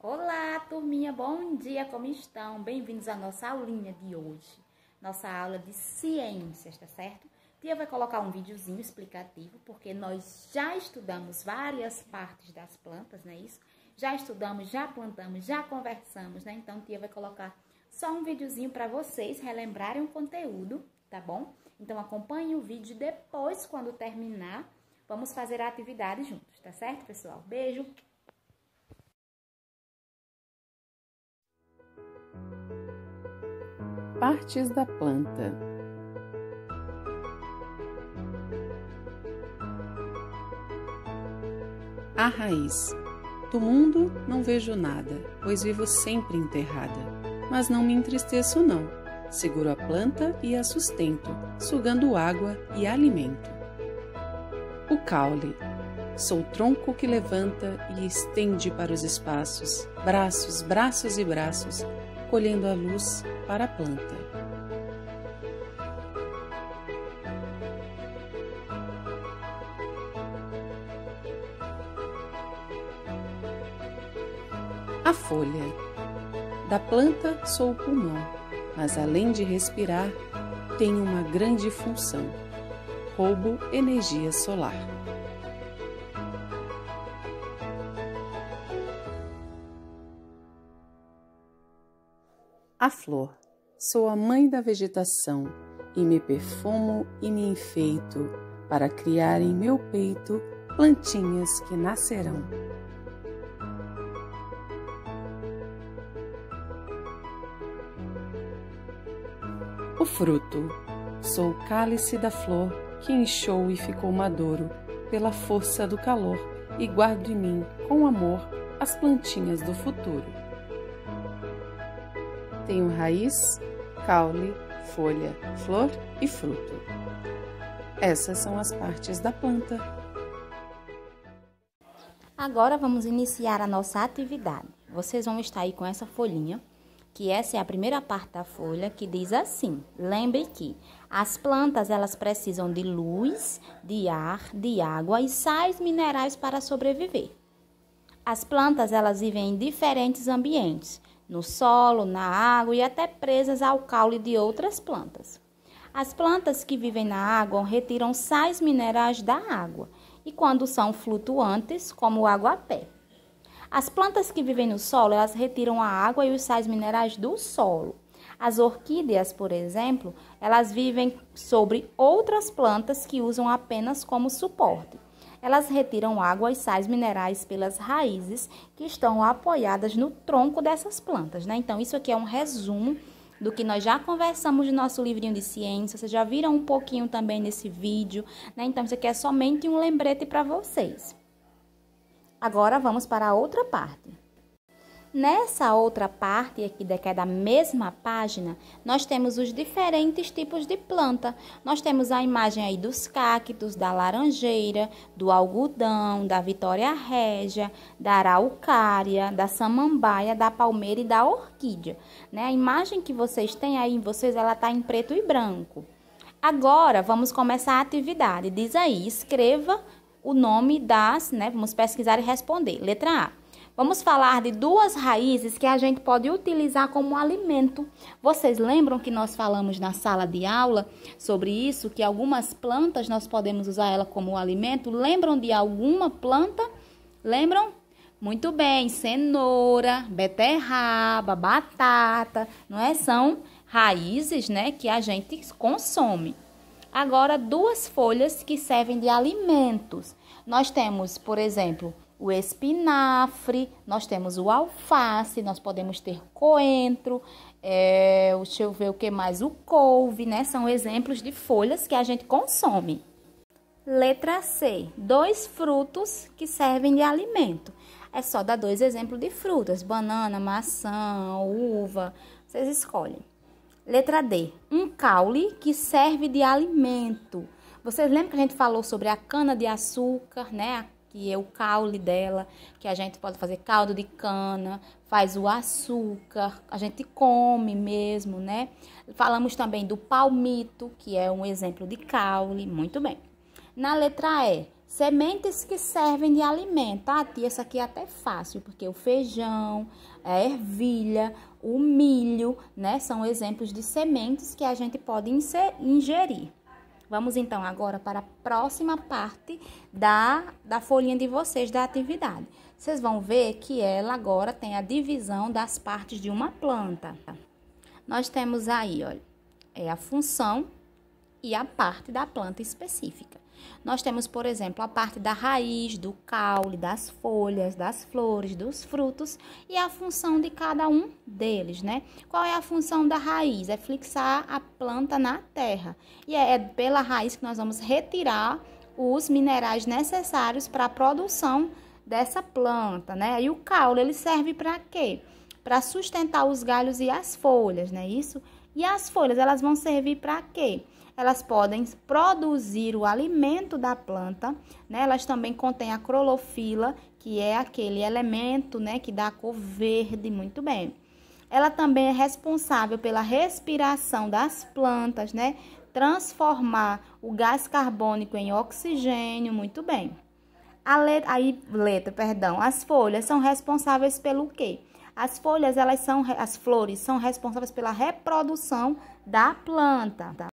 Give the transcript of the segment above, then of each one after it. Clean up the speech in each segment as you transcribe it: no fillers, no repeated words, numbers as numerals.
Olá, turminha, bom dia, como estão? Bem-vindos à nossa aulinha de hoje, nossa aula de ciências, tá certo? Tia vai colocar um videozinho explicativo, porque nós já estudamos várias partes das plantas, não é isso? Já estudamos, já plantamos, já conversamos, né? Então, tia vai colocar só um videozinho para vocês relembrarem o conteúdo, tá bom? Então, acompanhe o vídeo e depois, quando terminar, vamos fazer a atividade juntos, tá certo, pessoal? Beijo! Partes da planta. A raiz. Do mundo não vejo nada, pois vivo sempre enterrada. Mas não me entristeço não. Seguro a planta e a sustento, sugando água e alimento. O caule. Sou o tronco que levanta e estende para os espaços, braços, braços e braços, colhendo a luz para a planta. A folha. Da planta sou o pulmão, mas além de respirar, tenho uma grande função. Roubo energia solar. A flor. Sou a mãe da vegetação e me perfumo e me enfeito para criar em meu peito plantinhas que nascerão. O fruto. Sou o cálice da flor que inchou e ficou maduro pela força do calor e guardo em mim, com amor, as plantinhas do futuro. Tenho raiz, caule, folha, flor e fruto. Essas são as partes da planta. Agora vamos iniciar a nossa atividade. Vocês vão estar aí com essa folhinha, que essa é a primeira parte da folha, que diz assim: lembre que as plantas elas precisam de luz, de ar, de água e sais minerais para sobreviver. As plantas elas vivem em diferentes ambientes, no solo, na água e até presas ao caule de outras plantas. As plantas que vivem na água retiram sais minerais da água e quando são flutuantes, como o aguapé. As plantas que vivem no solo, elas retiram a água e os sais minerais do solo. As orquídeas, por exemplo, elas vivem sobre outras plantas que usam apenas como suporte. Elas retiram água e sais minerais pelas raízes que estão apoiadas no tronco dessas plantas, né? Então, isso aqui é um resumo do que nós já conversamos no nosso livrinho de ciência. Vocês já viram um pouquinho também nesse vídeo, né? Então, isso aqui é somente um lembrete para vocês. Agora, vamos para a outra parte. Nessa outra parte aqui, que é da mesma página, nós temos os diferentes tipos de planta. Nós temos a imagem aí dos cactos, da laranjeira, do algodão, da vitória régia, da araucária, da samambaia, da palmeira e da orquídea, né? A imagem que vocês têm aí ela está em preto e branco. Agora, vamos começar a atividade. Diz aí, escreva o nome das, né? Vamos pesquisar e responder. Letra A. Vamos falar de duas raízes que a gente pode utilizar como alimento. Vocês lembram que nós falamos na sala de aula sobre isso, que algumas plantas nós podemos usar ela como alimento? Lembram de alguma planta? Lembram? Muito bem, cenoura, beterraba, batata, não é? São raízes, né, que a gente consome. Agora, duas folhas que servem de alimentos. Nós temos, por exemplo, o espinafre, nós temos o alface, nós podemos ter coentro, deixa eu ver o que mais, o couve, né? São exemplos de folhas que a gente consome. Letra C, dois frutos que servem de alimento. É só dar dois exemplos de frutas, banana, maçã, uva, vocês escolhem. Letra D, um caule que serve de alimento. Vocês lembram que a gente falou sobre a cana-de-açúcar, né? Que é o caule dela, que a gente pode fazer caldo de cana, faz o açúcar, a gente come mesmo, né? Falamos também do palmito, que é um exemplo de caule, muito bem. Na letra E, Sementes que servem de alimento. Ah, tia, isso aqui é até fácil, porque o feijão, a ervilha, o milho, né? São exemplos de sementes que a gente pode ingerir. Vamos então agora para a próxima parte da folhinha de vocês, da atividade. Vocês vão ver que ela agora tem a divisão das partes de uma planta. Nós temos aí, olha, a função e a parte da planta específica. Nós temos, por exemplo, a parte da raiz, do caule, das folhas, das flores, dos frutos e a função de cada um deles, né? Qual é a função da raiz? É fixar a planta na terra. E é pela raiz que nós vamos retirar os minerais necessários para a produção dessa planta, né? E o caule, ele serve para quê? Para sustentar os galhos e as folhas, né? Isso. E as folhas, elas vão servir para quê? Elas podem produzir o alimento da planta, né? Elas também contêm a clorofila, que é aquele elemento, né, que dá a cor verde, muito bem. Ela também é responsável pela respiração das plantas, né? Transformar o gás carbônico em oxigênio, muito bem. As folhas são responsáveis pelo quê? As flores são responsáveis pela reprodução da planta, tá?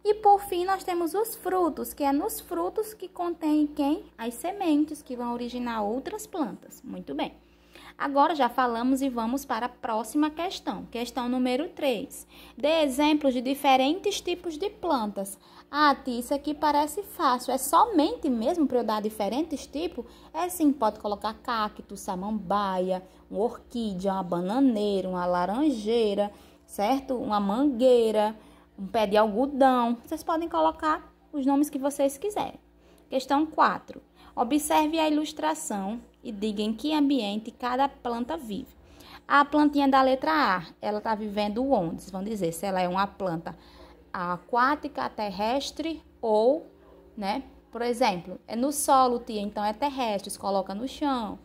E por fim, nós temos os frutos, que é nos frutos que contém quem? As sementes que vão originar outras plantas. Muito bem. Agora já falamos e vamos para a próxima questão. Questão número 3. Dê exemplos de diferentes tipos de plantas. Ah, tia, isso aqui parece fácil. É somente mesmo para eu dar diferentes tipos? É sim, pode colocar cacto, samambaia, uma orquídea, uma bananeira, uma laranjeira, certo? Uma mangueira, um pé de algodão. Vocês podem colocar os nomes que vocês quiserem. Questão 4. Observe a ilustração e diga em que ambiente cada planta vive. A plantinha da letra A, ela está vivendo onde? Vocês vão dizer se ela é uma planta aquática, terrestre ou, né? Por exemplo, é no solo, tia, então é terrestre, se coloca no chão.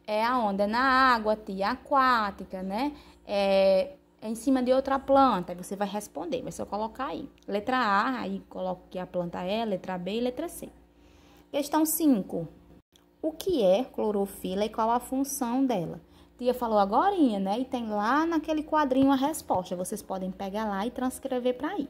É aonde? É na água, tia, aquática, né? É em cima de outra planta, aí você vai responder, vai só colocar aí. Letra A, aí coloca que a planta é, letra B e letra C. Questão 5. O que é clorofila e qual a função dela? Tia falou agorinha, né? E tem lá naquele quadrinho a resposta. Vocês podem pegar lá e transcrever para aí.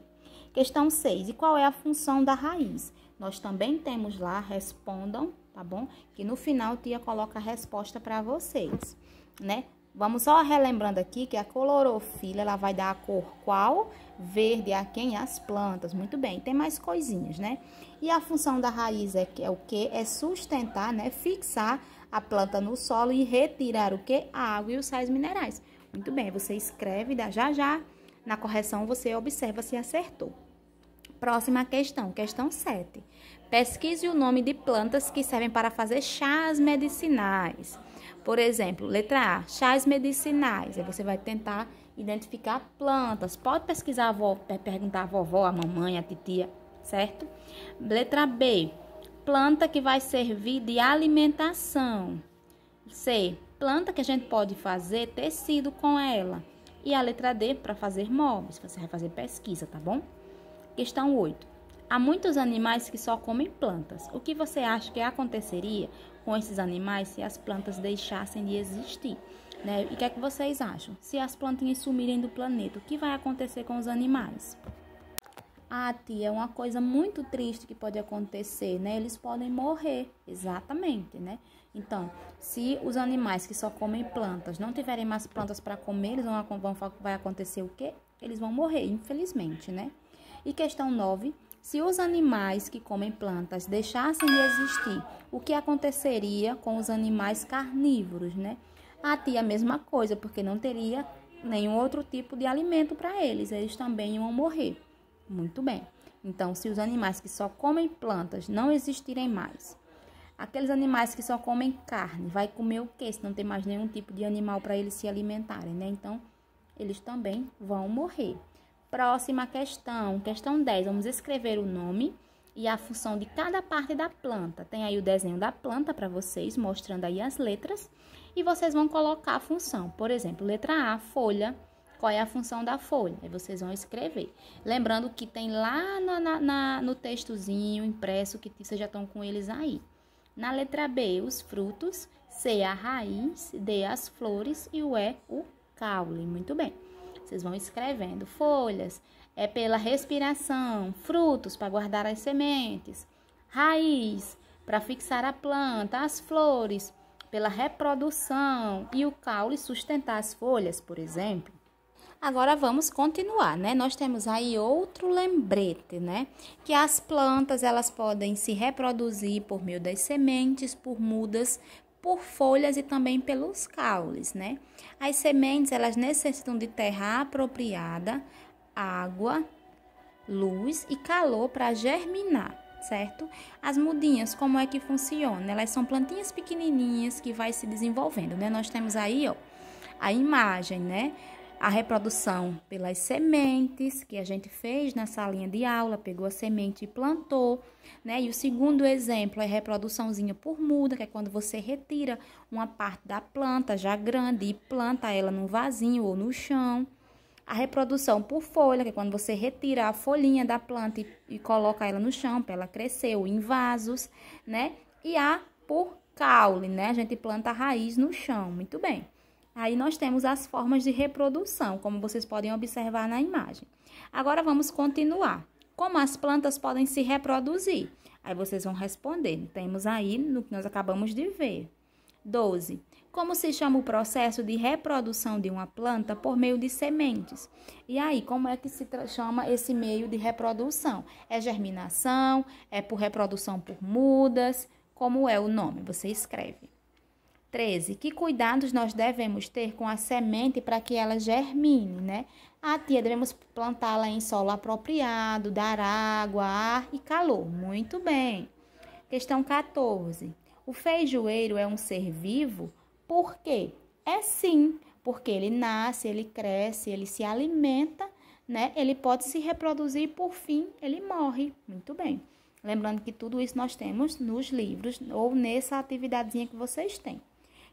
Questão 6. E qual é a função da raiz? Nós também temos lá, respondam, tá bom? Que no final tia coloca a resposta para vocês, né? Vamos só relembrando aqui que a clorofila, ela vai dar a cor qual? Verde a quem? As plantas. Muito bem, tem mais coisinhas, né? E a função da raiz é o quê? É sustentar, né? Fixar a planta no solo e retirar o quê? A água e os sais minerais. Muito bem, você escreve, já na correção você observa se acertou. Próxima questão, questão 7. Pesquise o nome de plantas que servem para fazer chás medicinais. Por exemplo, letra A, chás medicinais. Aí você vai tentar identificar plantas. Pode pesquisar, perguntar à vovó, à mamãe, à titia, certo? Letra B, planta que vai servir de alimentação. C, planta que a gente pode fazer tecido com ela. E a letra D, para fazer móveis. Você vai fazer pesquisa, tá bom? Questão 8. Há muitos animais que só comem plantas. O que você acha que aconteceria com esses animais se as plantas deixassem de existir, né? E o que é que vocês acham? Se as plantinhas sumirem do planeta, o que vai acontecer com os animais? Ah, tia, é uma coisa muito triste que pode acontecer, né? Eles podem morrer, exatamente, né? Então, se os animais que só comem plantas não tiverem mais plantas para comer, vai acontecer o quê? Eles vão morrer, infelizmente, né? E questão 9. Se os animais que comem plantas deixassem de existir, o que aconteceria com os animais carnívoros, né? Ah, tia, a mesma coisa, porque não teria nenhum outro tipo de alimento para eles. Eles também iam morrer. Muito bem. Então, se os animais que só comem plantas não existirem mais, aqueles animais que só comem carne, vai comer o quê? Se não tem mais nenhum tipo de animal para eles se alimentarem, né? Então, eles também vão morrer. Próxima questão, questão 10. Vamos escrever o nome e a função de cada parte da planta. Tem aí o desenho da planta para vocês, mostrando aí as letras. E vocês vão colocar a função. Por exemplo, letra A, folha. Qual é a função da folha? Aí vocês vão escrever. Lembrando que tem lá no textozinho impresso, que vocês já estão com eles aí. Na letra B, os frutos. C, a raiz. D, as flores. E o E, o caule. Muito bem. Vocês vão escrevendo. Folhas é pela respiração. Frutos, para guardar as sementes. Raiz, para fixar a planta. As flores, pela reprodução. E o caule, sustentar as folhas, por exemplo. Agora vamos continuar, né? Nós temos aí outro lembrete, né? Que as plantas, elas podem se reproduzir por meio das sementes, por mudas, por folhas e também pelos caules, né? As sementes, elas necessitam de terra apropriada, água, luz e calor para germinar, certo? As mudinhas, como é que funciona? Elas são plantinhas pequenininhas que vai se desenvolvendo, né? Nós temos aí, ó, a imagem, né? A reprodução pelas sementes, que a gente fez na salinha de aula, pegou a semente e plantou, né? E o segundo exemplo é a reproduçãozinha por muda, que é quando você retira uma parte da planta já grande e planta ela num vasinho ou no chão. A reprodução por folha, que é quando você retira a folhinha da planta e coloca ela no chão para ela crescer, ou em vasos, né? E a por caule, né? A gente planta a raiz no chão, muito bem. Aí nós temos as formas de reprodução, como vocês podem observar na imagem. Agora vamos continuar. Como as plantas podem se reproduzir? Aí vocês vão responder. Temos aí no que nós acabamos de ver. 12. Como se chama o processo de reprodução de uma planta por meio de sementes? E aí, como é que se chama esse meio de reprodução? É germinação? É por reprodução por mudas? Como é o nome? Você escreve. 13. Que cuidados nós devemos ter com a semente para que ela germine, né? Tia, devemos plantá-la em solo apropriado, dar água, ar e calor. Muito bem. Questão 14. O feijoeiro é um ser vivo? Por quê? É sim, porque ele nasce, ele cresce, ele se alimenta, né? Ele pode se reproduzir e, por fim, ele morre. Muito bem. Lembrando que tudo isso nós temos nos livros ou nessa atividadezinha que vocês têm.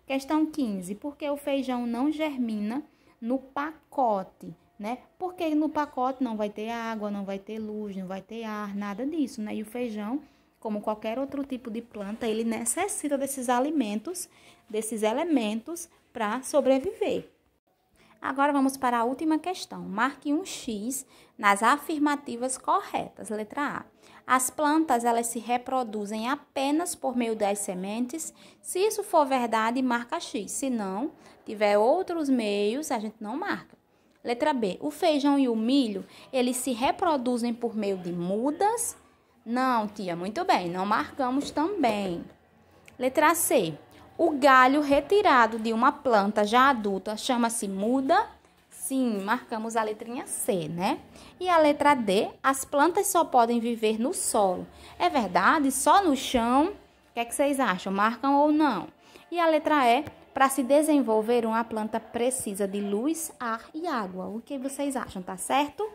Questão 15. Por que o feijão não germina no pacote, né? Porque no pacote não vai ter água, não vai ter luz, não vai ter ar, nada disso, né? E o feijão, como qualquer outro tipo de planta, ele necessita desses alimentos, desses elementos para sobreviver. Agora vamos para a última questão. Marque um X nas afirmativas corretas. Letra A. As plantas, elas se reproduzem apenas por meio das sementes. Se isso for verdade, marca X. Se não, tiver outros meios, a gente não marca. Letra B. O feijão e o milho, eles se reproduzem por meio de mudas? Não, tia, muito bem, não marcamos também. Letra C. O galho retirado de uma planta já adulta chama-se muda? Sim, marcamos a letrinha C, né? E a letra D, as plantas só podem viver no solo. É verdade? Só no chão? O que é que vocês acham? Marcam ou não? E a letra E, para se desenvolver, uma planta precisa de luz, ar e água. O que vocês acham? Tá certo?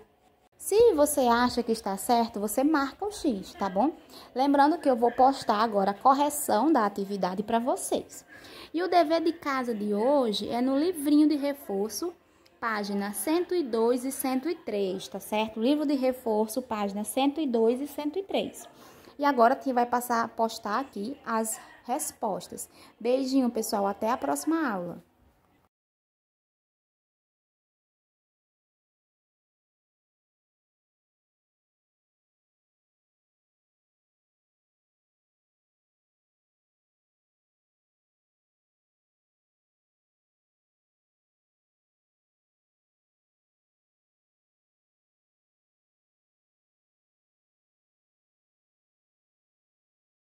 Se você acha que está certo, você marca o X, tá bom? Lembrando que eu vou postar agora a correção da atividade para vocês. E o dever de casa de hoje é no livrinho de reforço, página 102 e 103, tá certo? Livro de reforço, página 102 e 103. E agora a tia vai passar a postar aqui as respostas. Beijinho, pessoal. Até a próxima aula.